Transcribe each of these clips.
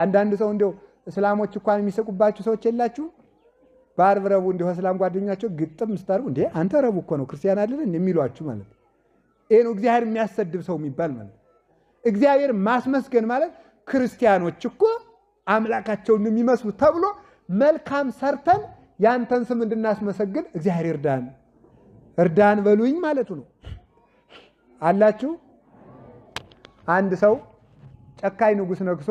አንዳንድ ሰው እንደው እስላሞች እንኳን የሚሰቁባችሁ ሰዎች የላችሁ በአርብ ረቡዕ እንደው እስላም ጓደኛቸው ግጥም ስታርጉ እንዴ አንተ ረቡዕ እኮ ነው ክርስቲያን አይደል የሚሏችሁ ማለት ይሄ ነው እግዚአብሔር የሚያሰድብ ሰው የሚባል ማለት እግዚአብሔር ማስመስገን ማለት ክርስቲያኖች እኮ አምላካቸውን የሚመስሉ ተብሎ መልካም ሰርተን ያንተን ስም እንድናስመሰግን እግዚአብሔር እርዳን በሉኝ ማለቱ ነው አላችሁ አንድ ሰው ጨካኝ ንጉስ ነግሶ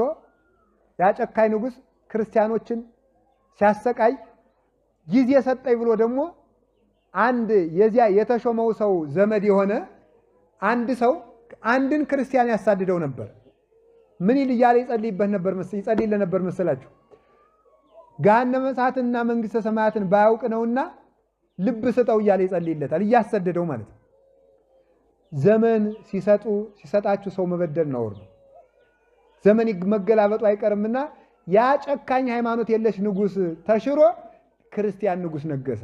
ያ ጨካኝ ንጉስ ክርስቲያኖችን ሲያሰቃይ ጊዜ ሰጠኝ ብሎ ደግሞ አንድ የዚያ የተሾመው ሰው ዘመድ የሆነ አንድ ሰው አንድን ክርስቲያን ያሳድደው ነበር ምን ይልያለ ይጸልይለት ነበር መሰላችሁ ገሃነመ እሳትና መንግስተ ሰማያትን ባያውቅ ነውና ልብ ስጠው ይያለ ይጸልይለታል እያሰደደው ማለት ነው ዘመን ሲሰጣችሁ ሰው መበደል ነው ዘመን መገላበጡ አይቀርምና ያ ጨካኝ ሃይማኖት የለሽ ንጉስ ተሽሮ ክርስቲያን ንጉስ ነገሰ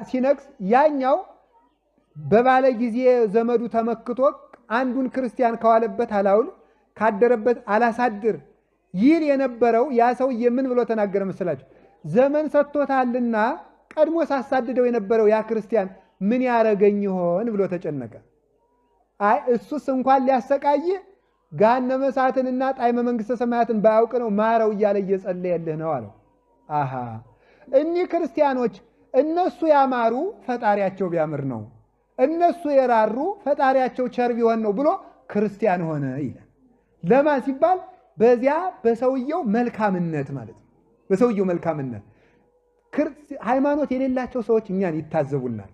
ሲነግስ ያኛው በባለ ጊዜ ዘመዱ ተመክቶ አንዱን ክርስቲያን ከዋለበት አላውል ካደረበት አላሳድር ይል የነበረው ያ ሰው የምን ብሎ ተናገረ መሰላችሁ ዘመን ሰጥቶታልና ቀድሞ ሳሳድደው የነበረው ያ ክርስቲያን ምን ያረገኝ ይሆን ብሎ ተጨነቀ አይ እሱስ እንኳን ሊያሰቃይ ገሃነመ እሳትንና ጣዕመ መንግስተ ሰማያትን ባያውቅ ነው ማረው ይያለ እየጸለየልህ ነው አለው አሃ እኒ ክርስቲያኖች እነሱ ያማሩ ፈጣሪያቸው ቢያምር ነው እነሱ የራሩ ፈጣሪያቸው ቸር ቢሆን ነው ብሎ ክርስቲያን ሆነ ይላል ለማን ሲባል በዚያ በሰውየው መልካምነት ማለት ነው በሰውየው መልካምነት ሃይማኖት የሌላቸው ሰዎች እኛን ይታዘቡናል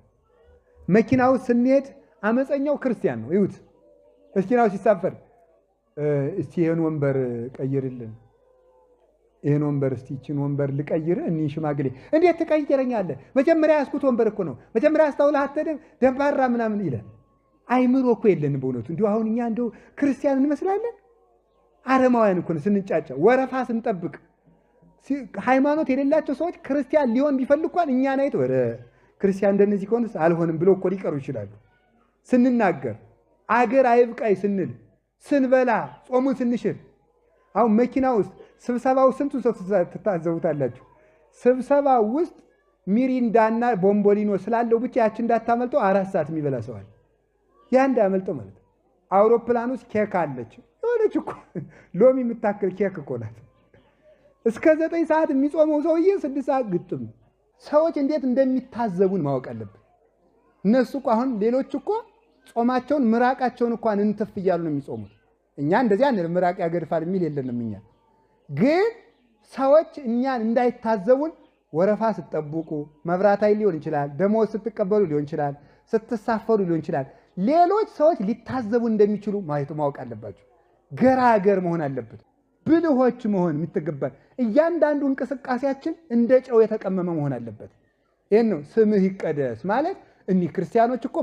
መኪናው ስንሄድ አመፀኛው ክርስቲያን ነው ይሁት መኪናው ሲሳፈር እስቲ ይሄን ወንበር ቀይርልን ይሄን ወንበር እስቲ እቺን ወንበር ልቀይር እኒ ሽማግሌ እንዴት ትቀይረኛለህ መጀመሪያ ያስኩት ወንበር እኮ ነው መጀመሪያ አስተውለህ አትደም ደባራ ምናምን ይላል አይምሮ እኮ የለን በእውነቱ እንዴ አሁን እኛ እንደው ክርስቲያን እንመስላለን አረማውያን እኮ ስንጫጫ ወረፋ ስንጠብቅ ሃይማኖት የሌላቸው ሰዎች ክርስቲያን ሊሆን ቢፈልጉን እኛ ናይት ወረ ክርስቲያን እንደነዚህ ከሆነስ አልሆንም ብሎ እኮ ሊቀሩ ይችላሉ ስንናገር አገር አይብቃይ ስንል ስንበላ ጾሙን ስንሽር አሁን መኪና ውስጥ ስብሰባው ስንቱ ሰው ተታዘቡታላችሁ ስብሰባው ውስጥ ሚሪንዳና ቦምቦሊኖ ስላለው ብቻ ያቺ እንዳታመልጠው 4 ሰዓት የሚበላ ሰው አለ ያ እንዳያመልጠው ማለት አውሮፕላን ውስጥ ኬክ አለች የሆነች እኮ ሎሚ የምታክል ኬክ እኮ ናት እስከ 9 ሰዓት የሚጾመው ሰውዬ 6 ሰዓት ግጥም ሰዎች እንዴት እንደሚታዘቡን ማወቅ አለብን እነሱ እኮ አሁን ሌሎች እኮ ጾማቸውን ምራቃቸውን እንኳን እንትፍ ይያሉ ነው የሚጾሙት እኛ እንደዚህ አንል ምራቅ ያገድፋል የሚል የለንም እኛ ግን ሰዎች እኛን እንዳይታዘቡን ወረፋ ስትጠብቁ መብራት ኃይል ሊሆን ይችላል ደሞዝ ስትቀበሉ ሊሆን ይችላል ስትሳፈሩ ሊሆን ይችላል ሌሎች ሰዎች ሊታዘቡ እንደሚችሉ ማወቅ አለባችሁ ገራገር መሆን አለበት ብልሆች መሆን የምትገባን እያንዳንዱ እንቅስቃሴያችን እንደ ጨው የተቀመመ መሆን አለበት ይሄን ነው ስምህ ይቀደስ ማለት እኒ ክርስቲያኖች እኮ